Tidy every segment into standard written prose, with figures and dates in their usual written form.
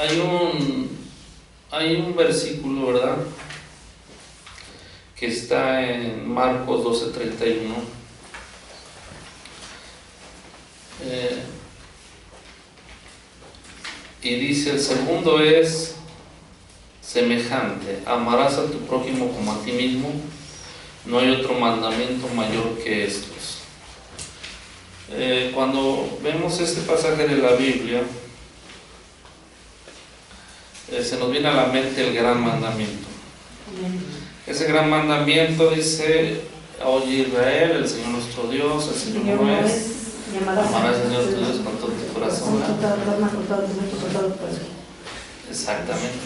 Hay un versículo, ¿verdad?, que está en Marcos 12:31. Y dice, el segundo es semejante: amarás a tu prójimo como a ti mismo. No hay otro mandamiento mayor que estos. Cuando vemos este pasaje de la Biblia, se nos viene a la mente el gran mandamiento. Ese gran mandamiento dice: oye Israel, el Señor nuestro Dios, el Señor no es. Amarás al Señor tu Dios con todo tu corazón. Exactamente.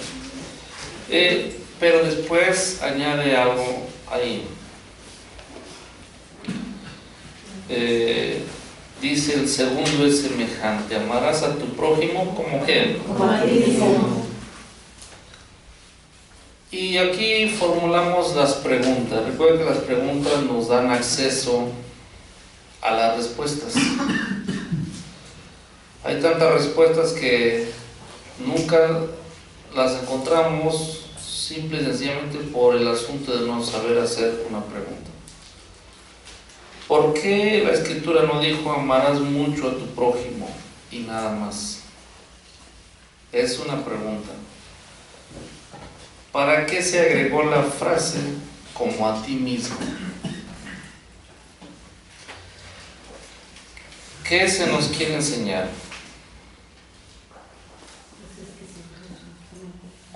Pero después añade algo ahí. Dice, el segundo es semejante: amarás a tu prójimo como ¿qué? Como a ti mismo. Y aquí formulamos las preguntas. Recuerden que las preguntas nos dan acceso a las respuestas. Hay tantas respuestas que nunca las encontramos, simple y sencillamente por el asunto de no saber hacer una pregunta. ¿Por qué la Escritura no dijo amarás mucho a tu prójimo y nada más? Es una pregunta. ¿Para qué se agregó la frase como a ti mismo? ¿Qué se nos quiere enseñar?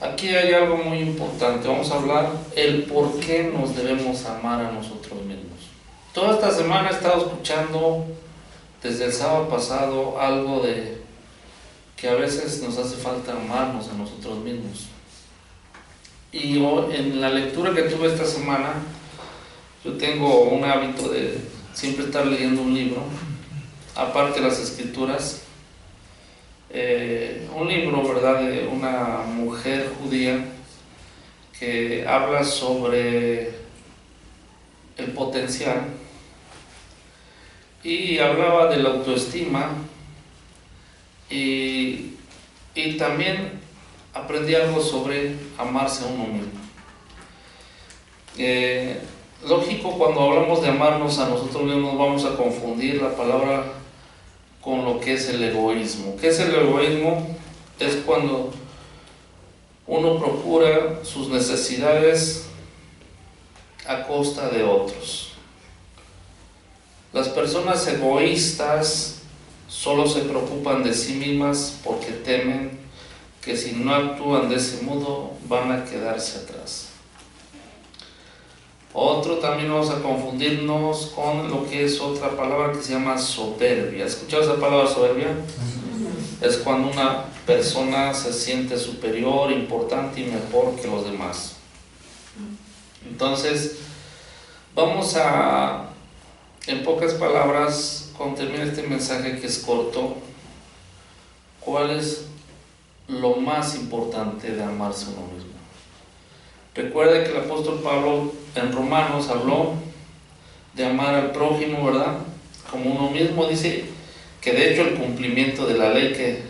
Aquí hay algo muy importante. Vamos a hablar el por qué nos debemos amar a nosotros mismos. Toda esta semana he estado escuchando desde el sábado pasado algo de que a veces nos hace falta amarnos a nosotros mismos. Y en la lectura que tuve esta semana, yo tengo un hábito de siempre estar leyendo un libro, aparte de las escrituras, un libro, ¿verdad?, de una mujer judía que habla sobre el potencial y hablaba de la autoestima y también aprendí algo sobre amarse a uno mismo. Lógico, cuando hablamos de amarnos a nosotros mismos vamos a confundir la palabra con lo que es el egoísmo. ¿Qué es el egoísmo? Es cuando uno procura sus necesidades a costa de otros. Las personas egoístas solo se preocupan de sí mismas porque temen que si no actúan de ese modo van a quedarse atrás. Otro, también vamos a confundirnos con lo que es otra palabra que se llama soberbia. ¿Has escuchado esa palabra soberbia? Es cuando una persona se siente superior, importante y mejor que los demás. Entonces, vamos a, en pocas palabras, con terminar este mensaje que es corto, ¿cuál es lo más importante de amarse a uno mismo? Recuerda que el apóstol Pablo en Romanos habló de amar al prójimo, ¿verdad?, como uno mismo. Dice que de hecho el cumplimiento de la ley que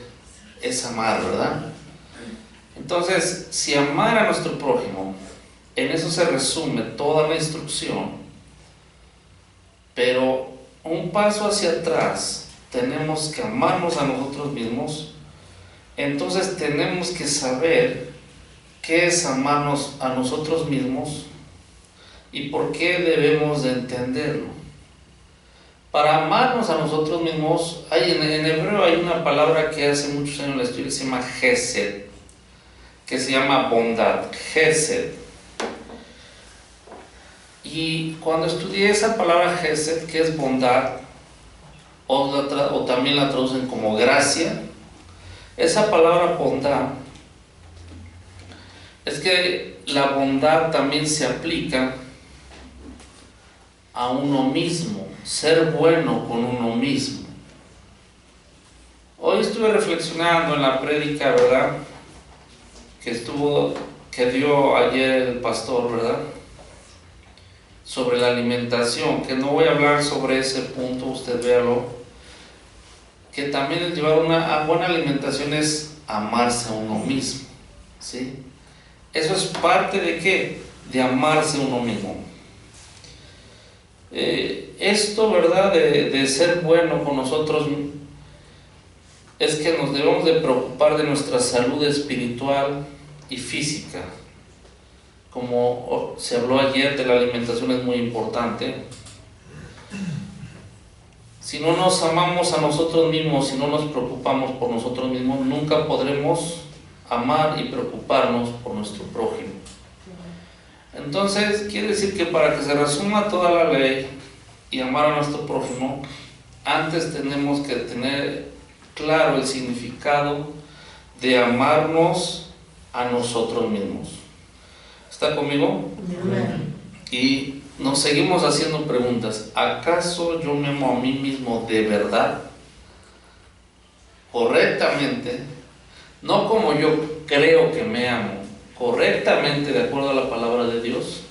es amar, ¿verdad? Entonces, si amar a nuestro prójimo, en eso se resume toda la instrucción, pero un paso hacia atrás, tenemos que amarnos a nosotros mismos. Entonces tenemos que saber qué es amarnos a nosotros mismos y por qué debemos de entenderlo. Para amarnos a nosotros mismos, en hebreo hay una palabra que hace muchos años la estudié, que se llama Gesed, que se llama bondad, Gesed. Y cuando estudié esa palabra Gesed, que es bondad, o también la traducen como gracia, esa palabra bondad, es que la bondad también se aplica a uno mismo, ser bueno con uno mismo. Hoy estuve reflexionando en la prédica, ¿verdad?, que dio ayer el pastor, ¿verdad?, sobre la alimentación, que no voy a hablar sobre ese punto, usted véalo, que también el llevar una buena alimentación es amarse a uno mismo, ¿sí? Eso es parte de ¿qué? De amarse a uno mismo. Esto, ¿verdad? De ser bueno con nosotros, es que nos debemos de preocupar de nuestra salud espiritual y física. Como se habló ayer de la alimentación, es muy importante. Si no nos amamos a nosotros mismos, si no nos preocupamos por nosotros mismos, nunca podremos amar y preocuparnos por nuestro prójimo. Entonces, quiere decir que para que se resuma toda la ley y amar a nuestro prójimo, antes tenemos que tener claro el significado de amarnos a nosotros mismos. ¿Está conmigo? Amén. Y nos seguimos haciendo preguntas. ¿Acaso yo me amo a mí mismo de verdad? Correctamente. No como yo creo que me amo. Correctamente, de acuerdo a la palabra de Dios.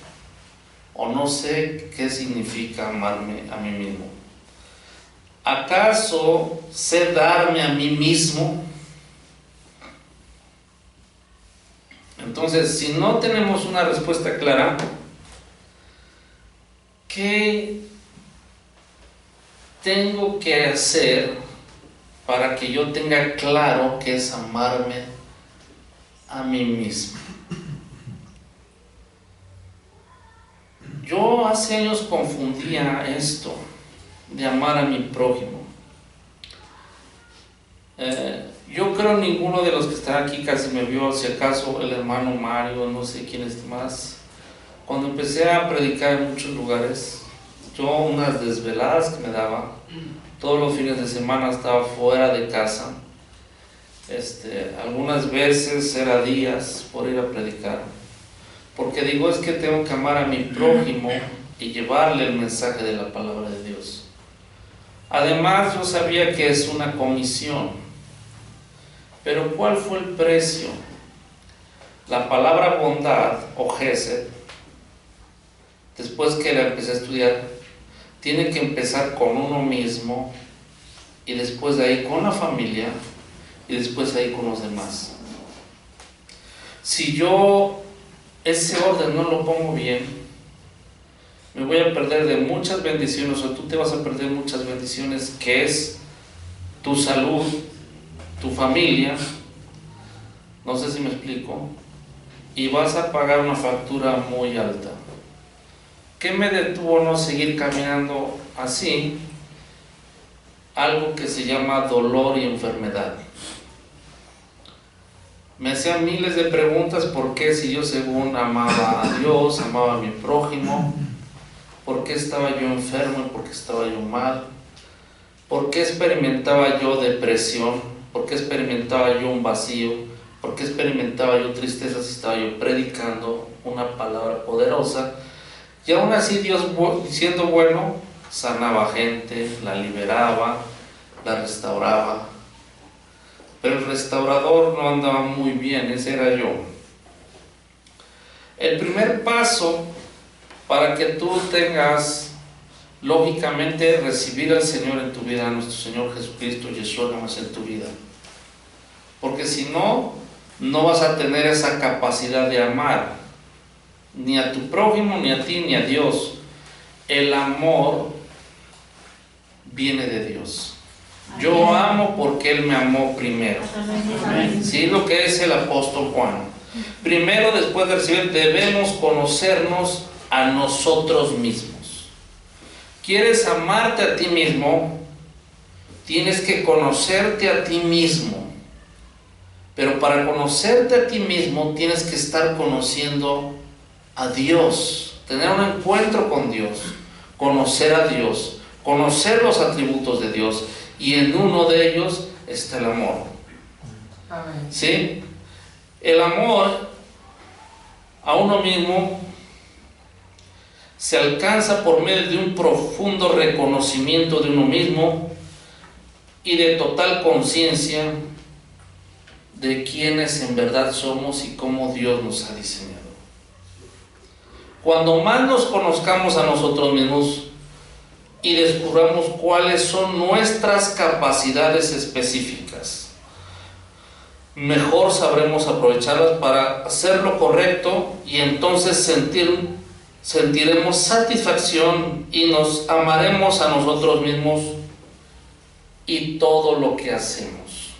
O no sé qué significa amarme a mí mismo. ¿Acaso sé darme a mí mismo? Entonces, si no tenemos una respuesta clara, ¿qué tengo que hacer para que yo tenga claro qué es amarme a mí mismo? Yo hace años confundía esto de amar a mi prójimo. Yo creo ninguno de los que están aquí casi me vio, si acaso el hermano Mario, no sé quién es más. Cuando empecé a predicar en muchos lugares, yo unas desveladas que me daba, todos los fines de semana estaba fuera de casa, algunas veces era días por ir a predicar, porque digo, es que tengo que amar a mi prójimo y llevarle el mensaje de la palabra de Dios. Además, yo sabía que es una comisión. Pero ¿cuál fue el precio? La palabra bondad o gesed, después que la empecé a estudiar, tiene que empezar con uno mismo y después de ahí con la familia y después de ahí con los demás. Si yo ese orden no lo pongo bien, me voy a perder de muchas bendiciones, o tú te vas a perder muchas bendiciones, que es tu salud, tu familia, no sé si me explico, y vas a pagar una factura muy alta. ¿Qué me detuvo no seguir caminando así? Algo que se llama dolor y enfermedad. Me hacían miles de preguntas, ¿por qué si yo según amaba a Dios, amaba a mi prójimo? ¿Por qué estaba yo enfermo? ¿Por qué estaba yo mal? ¿Por qué experimentaba yo depresión? ¿Por qué experimentaba yo un vacío? ¿Por qué experimentaba yo tristeza si estaba yo predicando una palabra poderosa? Y aún así Dios, siendo bueno, sanaba gente, la liberaba, la restauraba. Pero el restaurador no andaba muy bien, ese era yo. El primer paso para que tú tengas lógicamente recibir al Señor en tu vida, a nuestro Señor Jesucristo, Yeshua nada más en tu vida, porque si no, no vas a tener esa capacidad de amar ni a tu prójimo, ni a ti, ni a Dios. El amor viene de Dios. Yo amo porque Él me amó primero. Sí, lo que es el apóstol Juan. Primero, después de recibir, debemos conocernos a nosotros mismos. ¿Quieres amarte a ti mismo? Tienes que conocerte a ti mismo. Pero para conocerte a ti mismo tienes que estar conociendo a Dios, tener un encuentro con Dios, conocer a Dios, conocer los atributos de Dios, y en uno de ellos está el amor. Amén. ¿Sí? El amor a uno mismo se alcanza por medio de un profundo reconocimiento de uno mismo y de total conciencia de quiénes en verdad somos y cómo Dios nos ha diseñado. Cuando más nos conozcamos a nosotros mismos y descubramos cuáles son nuestras capacidades específicas, mejor sabremos aprovecharlas para hacer lo correcto y entonces sentiremos satisfacción y nos amaremos a nosotros mismos y todo lo que hacemos.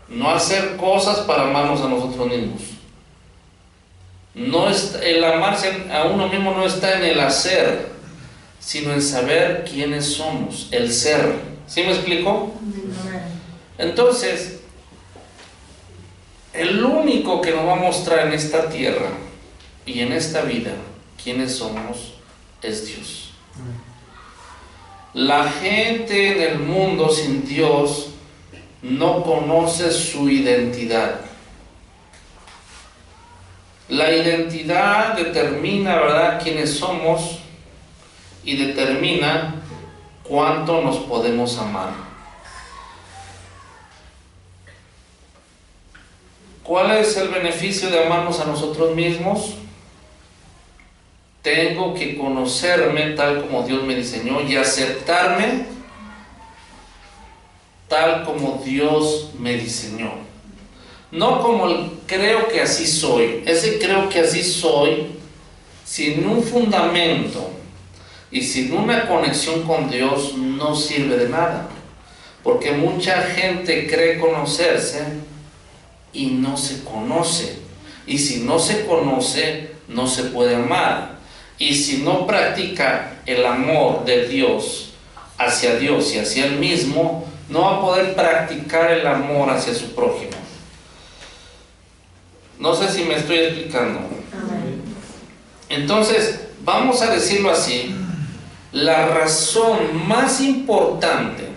No hacer cosas para amarnos a nosotros mismos. No es, el amarse a uno mismo no está en el hacer, sino en saber quiénes somos, el ser. ¿Sí me explico? Entonces, el único que nos va a mostrar en esta tierra y en esta vida quiénes somos es Dios. La gente en el mundo sin Dios no conoce su identidad. La identidad determina, ¿verdad?, quiénes somos y determina cuánto nos podemos amar. ¿Cuál es el beneficio de amarnos a nosotros mismos? Tengo que conocerme tal como Dios me diseñó y aceptarme tal como Dios me diseñó. No como el creo que así soy. Ese creo que así soy, sin un fundamento y sin una conexión con Dios, no sirve de nada. Porque mucha gente cree conocerse y no se conoce. Y si no se conoce, no se puede amar. Y si no practica el amor de Dios hacia Dios y hacia Él mismo, no va a poder practicar el amor hacia su prójimo. No sé si me estoy explicando. Entonces, vamos a decirlo así, la razón más importante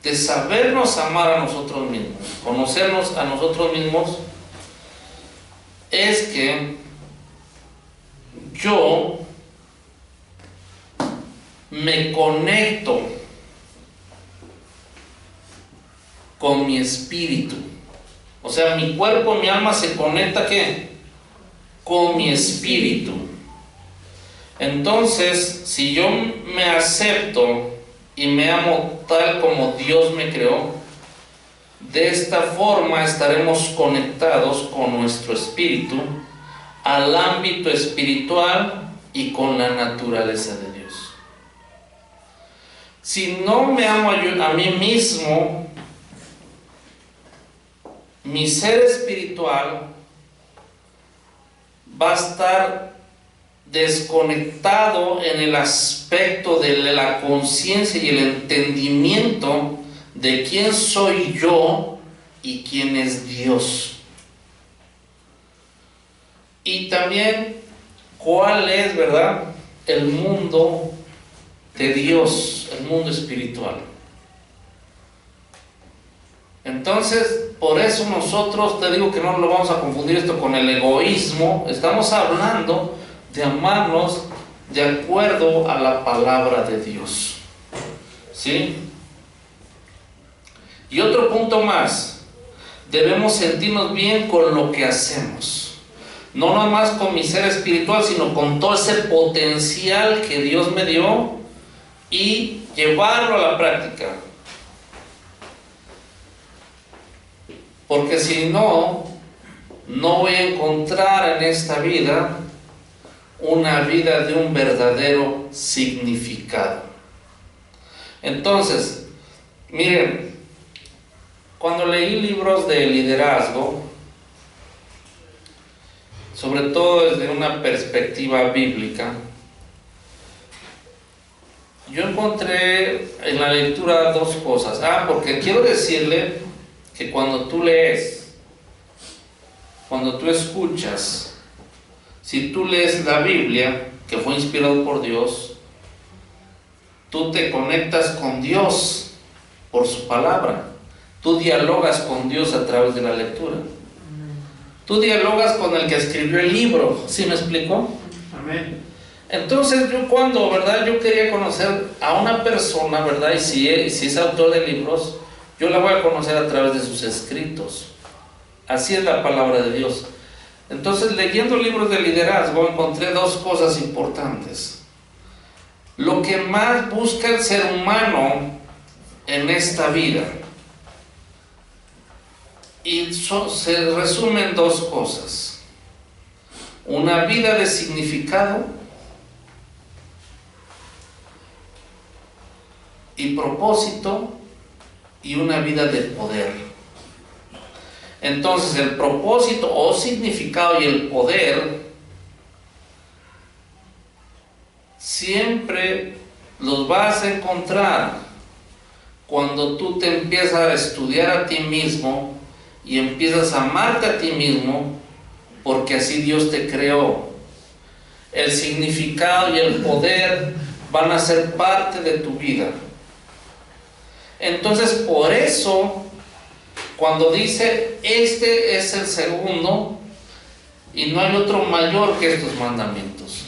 de sabernos amar a nosotros mismos, conocernos a nosotros mismos, es que yo me conecto con mi espíritu. O sea, mi cuerpo, mi alma se conecta, ¿qué?, con mi espíritu. Entonces, si yo me acepto y me amo tal como Dios me creó, de esta forma estaremos conectados con nuestro espíritu, al ámbito espiritual y con la naturaleza de Dios. Si no me amo a mí mismo, mi ser espiritual va a estar desconectado en el aspecto de la conciencia y el entendimiento de quién soy yo y quién es Dios. Y también cuál es, ¿verdad?, el mundo de Dios, el mundo espiritual. Entonces, por eso nosotros, te digo que no lo vamos a confundir esto con el egoísmo. Estamos hablando de amarnos de acuerdo a la palabra de Dios. ¿Sí? Y otro punto más, debemos sentirnos bien con lo que hacemos. No nada más con mi ser espiritual, sino con todo ese potencial que Dios me dio y llevarlo a la práctica. Porque si no, no voy a encontrar en esta vida una vida de un verdadero significado. Entonces, miren, cuando leí libros de liderazgo, sobre todo desde una perspectiva bíblica, yo encontré en la lectura dos cosas. Porque quiero decirle que cuando tú lees, cuando tú escuchas, si tú lees la Biblia, que fue inspirado por Dios, tú te conectas con Dios por su palabra. Tú dialogas con Dios a través de la lectura. Tú dialogas con el que escribió el libro. ¿Sí me explico? Amén. Entonces yo cuando, ¿verdad?, yo quería conocer a una persona, ¿verdad?, y si es autor de libros, yo la voy a conocer a través de sus escritos. Así es la palabra de Dios. Entonces, leyendo libros de liderazgo, encontré dos cosas importantes. Lo que más busca el ser humano en esta vida Y se resumen dos cosas: una vida de significado y propósito, y una vida de poder. Entonces el propósito o significado y el poder siempre los vas a encontrar cuando tú te empiezas a estudiar a ti mismo y empiezas a amarte a ti mismo, porque así Dios te creó. El significado y el poder van a ser parte de tu vida. Entonces, por eso, cuando dice, este es el segundo, y no hay otro mayor que estos mandamientos.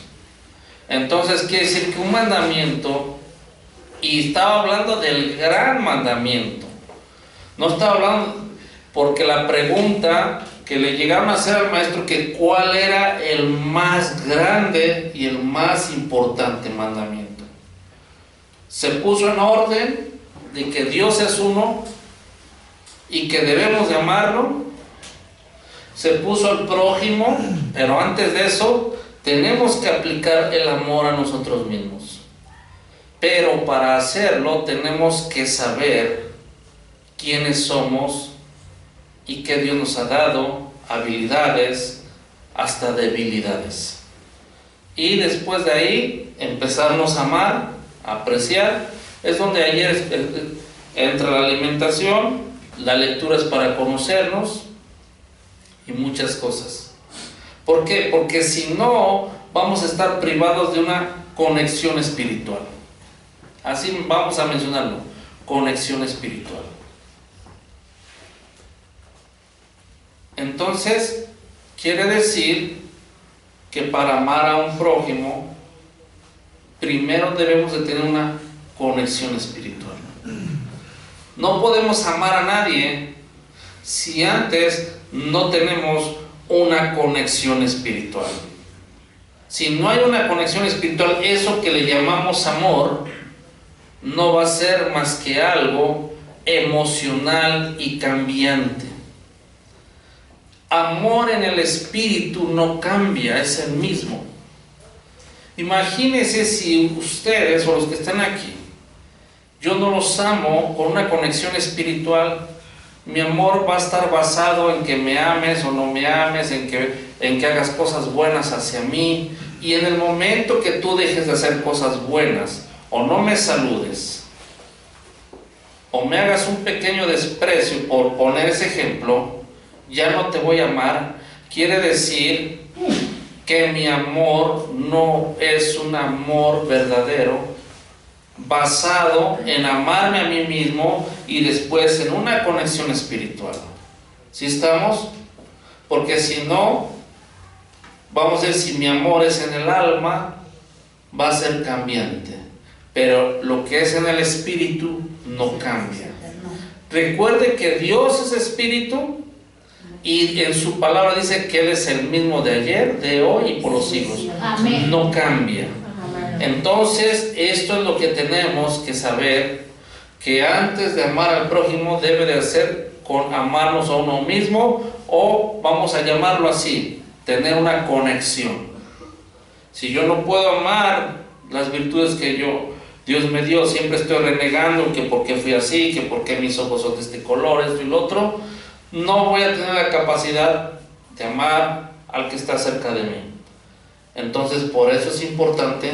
Entonces, quiere decir que un mandamiento, y estaba hablando del gran mandamiento, no estaba hablando, porque la pregunta que le llegaron a hacer al maestro, que cuál era el más grande y el más importante mandamiento, se puso en orden de que Dios es uno y que debemos de amarlo. Se puso al prójimo, pero antes de eso tenemos que aplicar el amor a nosotros mismos. Pero para hacerlo tenemos que saber quiénes somos y que Dios nos ha dado habilidades, hasta debilidades. Y después de ahí empezarnos a amar, a apreciar. Es donde ayer entra la alimentación, la lectura es para conocernos y muchas cosas. ¿Por qué? Porque si no, vamos a estar privados de una conexión espiritual. Así vamos a mencionarlo, conexión espiritual. Entonces, quiere decir que para amar a un prójimo, primero debemos de tener una conexión espiritual. No podemos amar a nadie si antes no tenemos una conexión espiritual. Si no hay una conexión espiritual, eso que le llamamos amor no va a ser más que algo emocional y cambiante. Amor en el espíritu no cambia, es el mismo. Imagínense si ustedes o los que están aquí, yo no los amo con una conexión espiritual. Mi amor va a estar basado en que me ames o no me ames, en que hagas cosas buenas hacia mí. Y en el momento que tú dejes de hacer cosas buenas, o no me saludes, o me hagas un pequeño desprecio, por poner ese ejemplo, ya no te voy a amar. Quiere decir que mi amor no es un amor verdadero, basado en amarme a mí mismo y después en una conexión espiritual. ¿Sí estamos? Porque si no, vamos a ver, si mi amor es en el alma, va a ser cambiante, pero lo que es en el espíritu no cambia. Recuerde que Dios es espíritu y en su palabra dice que Él es el mismo de ayer, de hoy y por los siglos. Amén. No cambia. Entonces, esto es lo que tenemos que saber, que antes de amar al prójimo debe de hacer con amarnos a uno mismo, o vamos a llamarlo así, tener una conexión. Si yo no puedo amar las virtudes que Dios me dio, siempre estoy renegando que porque fui así, que porque mis ojos son de este color, esto y lo otro, no voy a tener la capacidad de amar al que está cerca de mí. Entonces, por eso es importante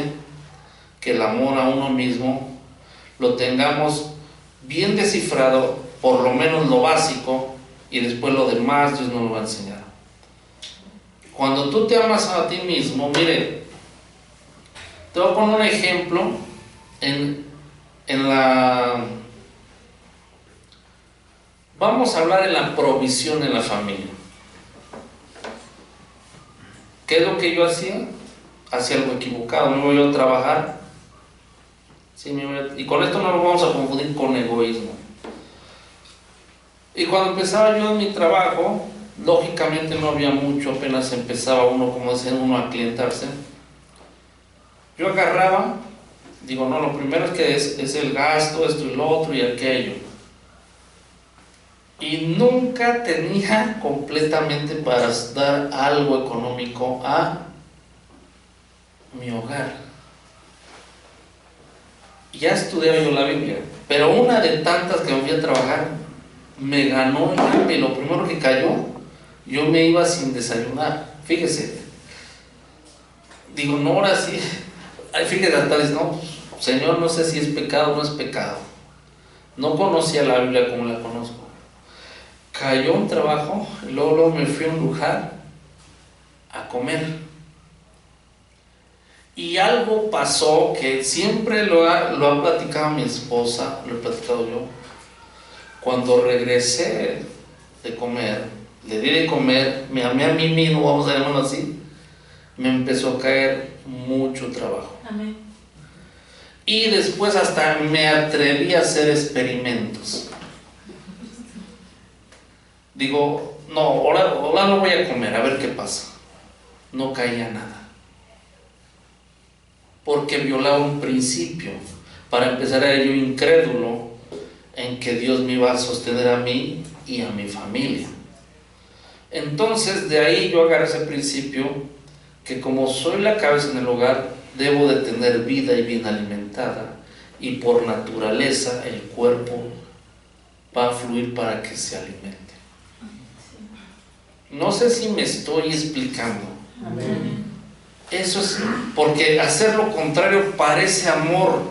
que el amor a uno mismo lo tengamos bien descifrado, por lo menos lo básico, y después lo demás Dios nos lo va a enseñar. Cuando tú te amas a ti mismo, mire, te voy a poner un ejemplo vamos a hablar en la provisión en la familia. ¿Qué es lo que yo hacía? Hacía algo equivocado, me voy a trabajar. Sí, y con esto no lo vamos a confundir con egoísmo. Y cuando empezaba yo en mi trabajo, lógicamente no había mucho, apenas empezaba uno, como dicen, uno a clientarse. Yo agarraba, digo, no, lo primero es que es el gasto, esto y lo otro y aquello. y nunca tenía completamente para dar algo económico a mi hogar. Ya estudiaba yo la Biblia, pero una de tantas que me fui a trabajar me ganó el hambre. Lo primero que cayó, yo me iba sin desayunar. Fíjese, digo, no, ahora sí. Ay, fíjese, hasta vez, no, Señor, no sé si es pecado o no es pecado. No conocía la Biblia como la conozco. Cayó un trabajo y luego me fui a un lugar a comer. Y algo pasó que siempre lo ha platicado mi esposa, lo he platicado yo. Cuando regresé de comer, le di de comer, me amé a mí mismo, vamos a llamarlo así, me empezó a caer mucho trabajo. Amén. Y después hasta me atreví a hacer experimentos. Digo, no, ahora no voy a comer, a ver qué pasa. No caía nada. Porque violaba un principio. Para empezar, era yo incrédulo en que Dios me iba a sostener a mí y a mi familia. Entonces, de ahí yo agarré ese principio que como soy la cabeza en el hogar, debo de tener vida y bien alimentada, y por naturaleza el cuerpo va a fluir para que se alimente. No sé si me estoy explicando. Amén. Eso es porque hacer lo contrario parece amor,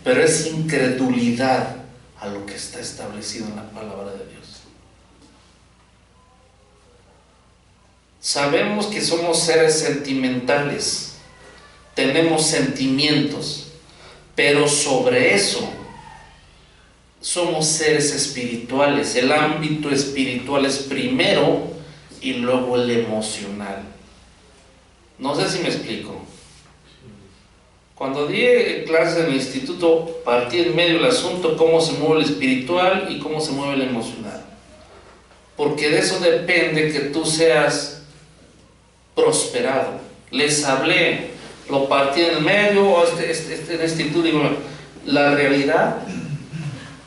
pero es incredulidad a lo que está establecido en la palabra de Dios. Sabemos que somos seres sentimentales, tenemos sentimientos, pero sobre eso somos seres espirituales. El ámbito espiritual es primero y luego el emocional. No sé si me explico. Cuando di clases en el instituto, partí en medio del asunto cómo se mueve el espiritual y cómo se mueve el emocional. Porque de eso depende que tú seas prosperado. Les hablé, lo partí en el medio, en el instituto, digo, la realidad,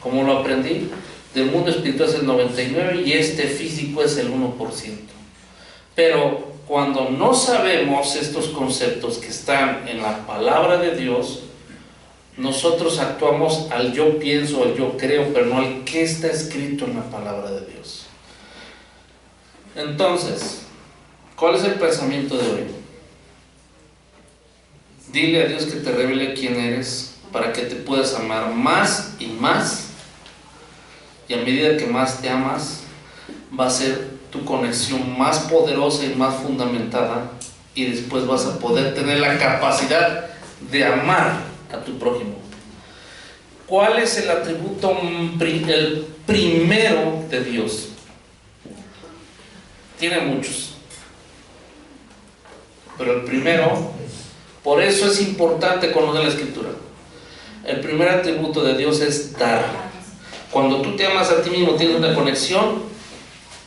como lo aprendí, del mundo espiritual es el 99% y este físico es el 1%. Pero cuando no sabemos estos conceptos que están en la palabra de Dios, nosotros actuamos al yo pienso, al yo creo, pero no al que está escrito en la palabra de Dios. Entonces, ¿cuál es el pensamiento de hoy? Dile a Dios que te revele quién eres para que te puedas amar más y más, y a medida que más te amas, va a ser tu conexión más poderosa y más fundamentada, y después vas a poder tener la capacidad de amar a tu prójimo. ¿Cuál es el atributo el primero de Dios? Tiene muchos, pero el primero, por eso es importante conocer la Escritura. El primer atributo de Dios es dar. Cuando tú te amas a ti mismo, tienes una conexión,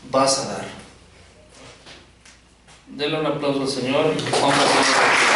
vas a dar. Denle un aplauso al Señor. Vamos a hacer